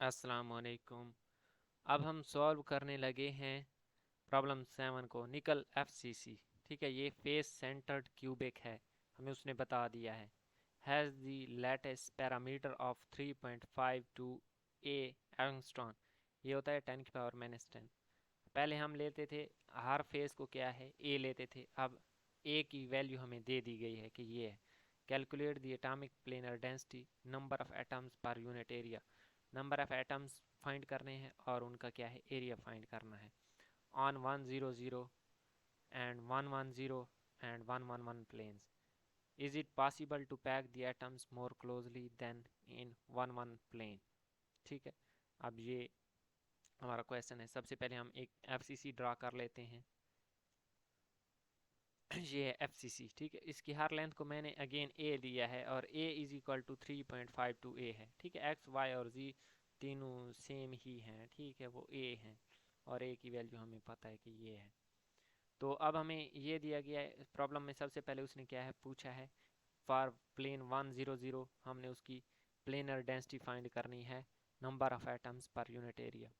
अस्सलाम वालेकुम। अब हम सॉल्व करने लगे हैं प्रॉब्लम 7 को, निकल एफसीसी। ठीक है, ये फेस सेंटर्ड क्यूबिक है, हमें उसने बता दिया है। Has the latest parameter of 3.52 A angstrom. ये होता है 10 की पावर माइनस 10। पहले हम लेते थे हर फेस को क्या है ए लेते थे, अब ए की वैल्यू हमें दे दी गई है कि ये है। Calculate the atomic planar density, number of atoms per unit area. Number of atoms find करने हैं और उनका क्या है एरिया फाइंड करना है। On 100 and 110 and 111 planes, is it possible to pack the atoms more closely than in 11 plane. ठीक है, अब ये हमारा क्वेश्चन है। सबसे पहले हम एक एफसीसी ड्रा कर लेते हैं। ये है एफसीसी। ठीक है, इसकी हर लेंथ को मैंने अगेन ए लिया है और ए इज इक्वल टू 3.52 ए है। ठीक है, एक्स वाई और जी तीनों सेम ही हैं। ठीक है, वो ए हैं और ए की वैल्यू हमें पता है कि ये है। तो अब हमें ये दिया गया है प्रॉब्लम में। सबसे पहले उसने क्या है पूछा है, फॉर प्लेन 100 हमने उसकी प्लेनर डेंसिटी फाइंड करनी है, number of atoms per unit area.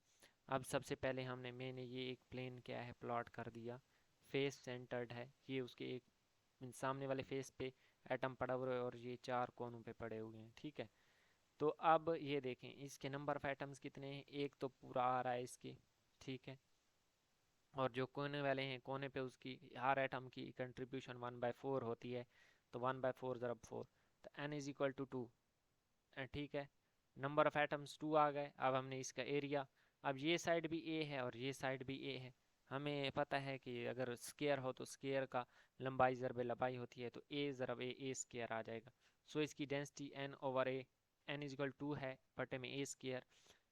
अब सबसे पहले मैंने ये एक प्लेन क्या है प्लॉट कर दिया, फेस सेंटर्ड है। ये उसके एक सामने वाले फेस पे एटम पड़ा हुआ है और ये चार कोनों पे पड़े हुए हैं। ठीक है, तो अब ये देखें इसके नंबर ऑफ एटम्स कितने हैं, एक तो पूरा आ रहा है इसके। ठीक है, और जो कोने वाले हैं कोने पे उसकी हर एटम की कंट्रीब्यूशन 1/4 होती है, तो 1/4 ज़रब 4, तो n इज इक्वल टू 2। ठीक है, नंबर ऑफ एटम्स 2 आ गए। अब हमने इसका एरिया, अब ये साइड भी ए है और ये साइड भी ए है। हमें पता है कि अगर स्केयर हो तो स्केयर का लंबाई ज़रब लंबाई होती है, तो ए ज़रब ए स्केयर आ जाएगा। सो इसकी density n over A, n is equal 2 है बटे में ए स्केयर।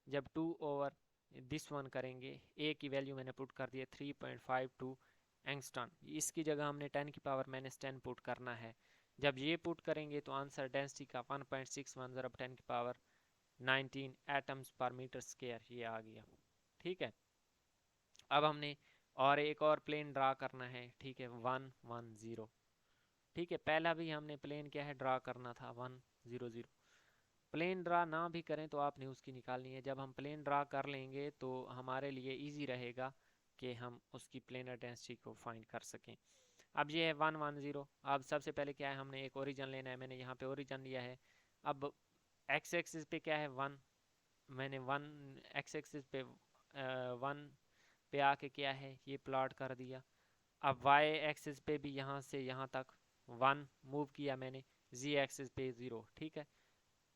जब 2 ओवर दिस वन करेंगे, ए की वैल्यू मैंने पुट कर दी है 3.52 एंगस्ट्रॉन। इसकी जगह हमने 10 की पावर माइनस 10 पुट करना है। जब ये पुट करेंगे तो आंसर डेंसिटी का 1.61 ज़रब 10 की पावर 19 एटम्स पर मीटर स्क्वायर ये आ गया। ठीक है, अब हमने और एक और प्लेन ड्रा करना है। ठीक है, 110। ठीक है, पहला भी हमने प्लेन क्या है ड्रा करना था 100। प्लेन ड्रा ना भी करें तो आपने उसकी निकालनी है। जब हम प्लेन ड्रा कर लेंगे तो हमारे लिए इजी रहेगा कि हम उसकी प्लेनर डेंसिटी को फाइंड कर सकें। अब ये है 110। अब सबसे पहले क्या है, हमने एक ओरिजिन लेना है। मैंने यहाँ पे ओरिजिन लिया है। अब एक्स एक्सिस पे क्या है 1, मैंने 1 एक्स एक्सिस पे 1 पे आके क्या है ये प्लॉट कर दिया। अब वाई एक्सिस पे भी यहाँ से यहाँ तक 1 मूव किया मैंने, जी एक्सिस पे 0। ठीक है,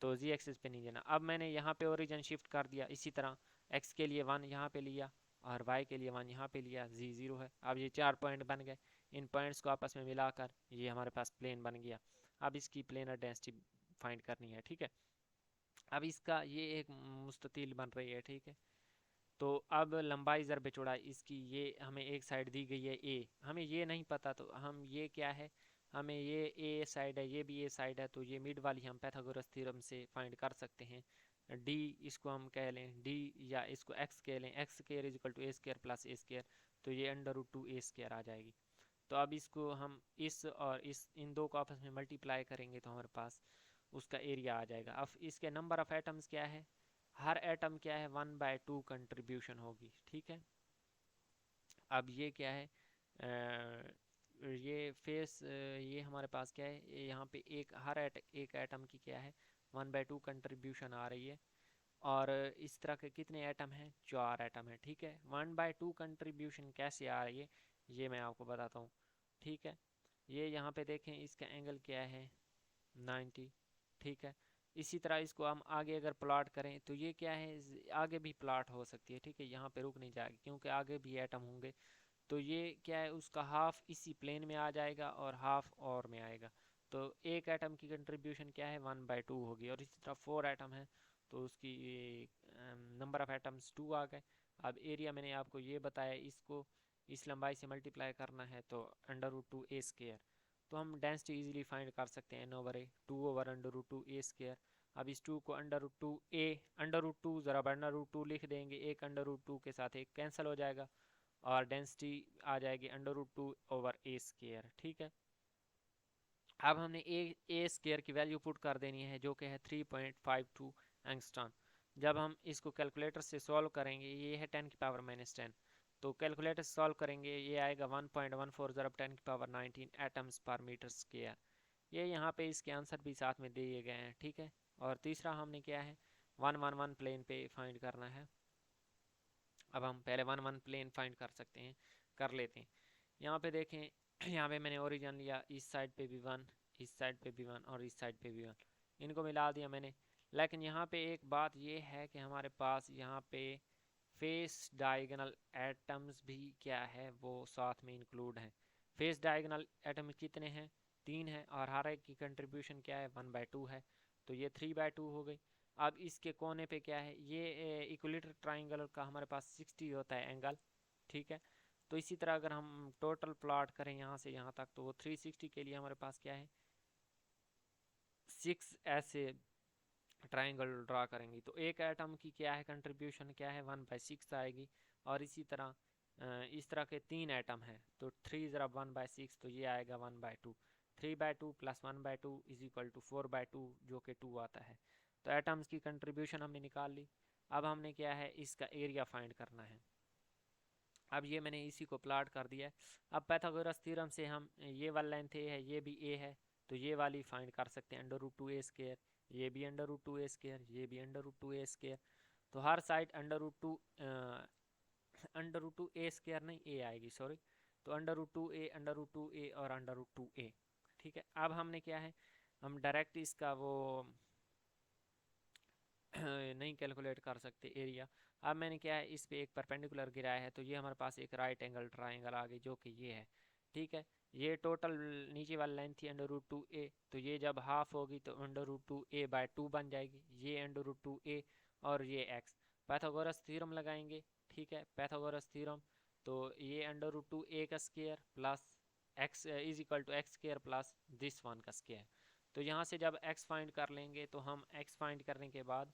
तो जी एक्सिस पे नहीं लेना। अब मैंने यहाँ पे ओरिजिन शिफ्ट कर दिया, इसी तरह एक्स के लिए 1 यहाँ पे लिया और वाई के लिए 1 यहाँ पे लिया, जी 0 है। अब ये 4 पॉइंट बन गए, इन पॉइंट्स को आपस में मिलाकर ये हमारे पास प्लेन बन गया। अब इसकी प्लेनर डेंसिटी फाइंड करनी है। ठीक है, अब इसका ये एक मुस्ततिल बन रही है। ठीक है, तो अब लंबाई ज़रब चौड़ाई इसकी ये हमें एक साइड दी गई है ए, हमें ये नहीं पता तो हम ये क्या है, हमें ये ए साइड है ये भी ए साइड है, तो ये मिड वाली हम पैथागोरस थ्योरम से फाइंड कर सकते हैं। डी इसको हम कह लें डी, या इसको एक्स कह लें, X square is equal to A square plus A square, तो ये √2 ए स्क्वायर आ जाएगी। तो अब इसको हम इस और इस इन दो को आपस में मल्टीप्लाई करेंगे तो हमारे पास उसका एरिया आ जाएगा। अब इसके नंबर ऑफ एटम्स क्या है, हर एटम क्या है 1/2 कंट्रीब्यूशन होगी। ठीक है, अब ये क्या है ये फेस ये हमारे पास क्या है, यहाँ पे एक एटम की क्या है 1/2 कंट्रीब्यूशन आ रही है। और इस तरह के कितने एटम हैं, 4 एटम है। ठीक है, 1/2 कंट्रीब्यूशन कैसे आ रही है ये मैं आपको बताता हूँ। ठीक है, ये यहाँ पे देखें इसका एंगल क्या है 90। ठीक है, इसी तरह इसको हम आगे अगर प्लॉट करें तो ये क्या है आगे भी प्लॉट हो सकती है। ठीक है, यहाँ पे रुक नहीं जाएगी क्योंकि आगे भी एटम होंगे, तो ये क्या है उसका हाफ इसी प्लेन में आ जाएगा और हाफ और में आएगा। तो एक एटम की कंट्रीब्यूशन क्या है 1/2 होगी, और इसी तरह 4 एटम है तो उसकी नंबर ऑफ एटम्स 2 आ गए। अब एरिया मैंने आपको ये बताया, इसको इस लंबाई से मल्टीप्लाई करना है तो √2 ए स्क्वायर। तो हम डेंसिटी इजीली फाइंड कर सकते हैं, n/a 2 ओवर √2 ए स्क्वायर। अब इस 2 को √2 ए √2 ज़रा √2 लिख देंगे, एक √2 के साथ एक कैंसिल हो जाएगा और डेंसिटी आ जाएगी √2 ओवर ए स्क्वायर। ठीक है, अब हमने ए स्क्वायर की वैल्यू पुट कर देनी है जो कि है 3.52 एंगस्ट्रॉन। जब हम इसको कैलकुलेटर से सॉल्व करेंगे, ये है 10⁻⁻10, तो कैलकुलेटर से सॉल्व करेंगे ये आएगा 1.14 ज़रब 10⁻19 एटम्स पर मीटर स्क्वायर। ये यहाँ पे इसके आंसर भी साथ में दिए गए हैं, ठीक है। और तीसरा हमने क्या है 111 प्लेन पे फाइंड करना है। अब हम पहले 111 प्लेन फाइंड कर लेते हैं। यहाँ पे देखें यहाँ पे मैंने ओरिजिन लिया, इस साइड पे भी 1, इस साइड पे भी 1 और इस साइड पे भी 1, इनको मिला दिया मैंने। लेकिन यहाँ पे एक बात ये है कि हमारे पास यहाँ पे फेस डायगोनल एटम्स भी क्या है वो साथ में इंक्लूड हैं। फेस डायगोनल एटम कितने हैं, 3 हैं, और हर एक की कंट्रीब्यूशन क्या है 1/2 है, तो ये 3/2 हो गई। अब इसके कोने पे क्या है, ये इक्विलेटरल ट्राइंगल का हमारे पास 60 होता है एंगल, ठीक है। तो इसी तरह अगर हम टोटल प्लॉट करें यहाँ से यहाँ तक, तो वो 360 के लिए हमारे पास क्या है 6 ऐसे ट्राइंगल ड्रा करेंगे, तो एक एटम की क्या है कंट्रीब्यूशन क्या है 1/6 आएगी। और इसी तरह इस तरह के 3 एटम हैं, तो 3 ज़रा 1/6, तो ये आएगा 1/2, 3/2 प्लस 1/2 इज इक्वल टू 4/2 जो कि 2 आता है। तो एटम्स की कंट्रीब्यूशन हमने निकाल ली। अब हमने क्या है इसका एरिया फाइंड करना है। अब ये मैंने इसी को प्लाट कर दिया है। अब पाइथागोरस थ्योरम से हम ये वाला लेंथ ए है, ये भी ए है, तो ये वाली फाइंड कर सकते हैं √2a², ये भी √2a², ये भी √2a²। तो हर साइड √2a² नहीं ए आएगी, सॉरी, तो √2a, √2a और √2a, ठीक है। अब हमने क्या है हम डायरेक्ट इसका वो नहीं कैलकुलेट कर सकते एरिया। अब मैंने क्या है इस पे एक परपेंडिकुलर गिराया है, तो ये हमारे पास एक राइट एंगल ट्राइंगल आ गई जो कि ये है, ठीक है। ये टोटल नीचे वाली लाइन थी √2a, तो ये जब हाफ होगी तो √2a/2 बन जाएगी, ये √2a और ये x। पाइथागोरस थ्योरम लगाएंगे, ठीक है, पाइथागोरस थ्योरम, तो ये √2a का square plus x is equal to x² plus this one का स्क्वायर। तो यहाँ से जब x फाइंड कर लेंगे तो हम x फाइंड करने के बाद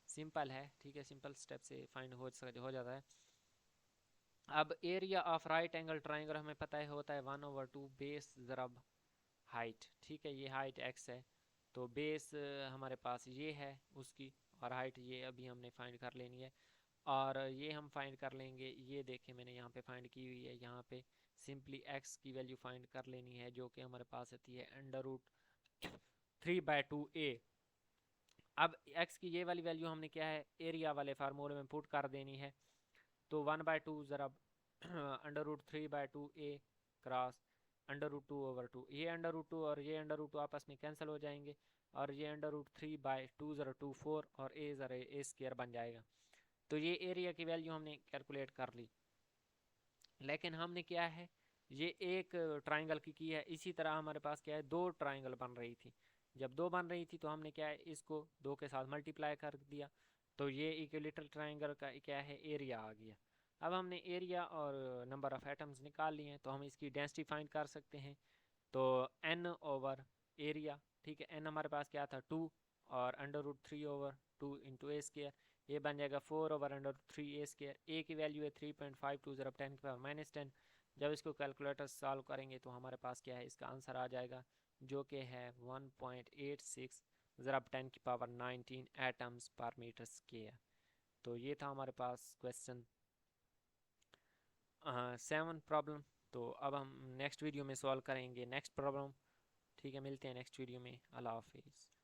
सिंपल है, ठीक है, सिंपल स्टेप से फाइंड हो जाता है। अब area of right angle triangle हमें पता है होता है 1/2 बेस ज़रब हाइट, ठीक है, ये हाइट x है, तो बेस हमारे पास ये है उसकी, और हाइट ये अभी हमने फाइंड कर लेनी है। और ये हम फाइंड कर लेंगे, ये देखें मैंने यहाँ पे फाइंड की हुई है, यहाँ पे सिंपली x की वैल्यू फाइंड कर लेनी है जो कि हमारे पास आती है √3/2a। अब x की ये वाली वैल्यू हमने क्या है एरिया वाले फार्मूले में पुट कर देनी है, तो 1/2 ज़रा √3/2a क्रॉस √2/2, ये √2 और ये √2 आपस में कैंसिल हो जाएंगे, और ये √3/2 ज़रा 2 4 और a ज़रा a² बन जाएगा। तो ये एरिया की वैल्यू हमने कैलकुलेट कर ली। लेकिन हमने क्या है ये एक ट्राइंगल की है, इसी तरह हमारे पास क्या है 2 ट्राइंगल बन रही थी। जब 2 बन रही थी तो हमने क्या है इसको 2 के साथ मल्टीप्लाई कर दिया, तो ये इक्विलेटरल ट्राइंगल का क्या है एरिया आ गया। अब हमने एरिया और नंबर ऑफ एटम्स निकाल लिए हैं, तो हम इसकी डेंसिटी फाइंड कर सकते हैं। तो n/एरिया, ठीक है, n हमारे पास क्या था 2, और √3/2 इंटू a², ये बन जाएगा 4/√3a²। a की वैल्यू है 3.52 ज़रा 10⁻⁻10। जब इसको कैलकुलेटर सॉल्व करेंगे तो हमारे पास क्या है इसका आंसर आ जाएगा जो कि है 1.86 ज़रा 10⁻19 एटम्स पर मीटर स्क्वायर। तो ये था हमारे पास क्वेश्चन 7 प्रॉब्लम। तो अब हम नेक्स्ट वीडियो में सॉल्व करेंगे नेक्स्ट प्रॉब्लम, ठीक है, मिलते हैं नेक्स्ट वीडियो में। अल्लाह हाफिज़।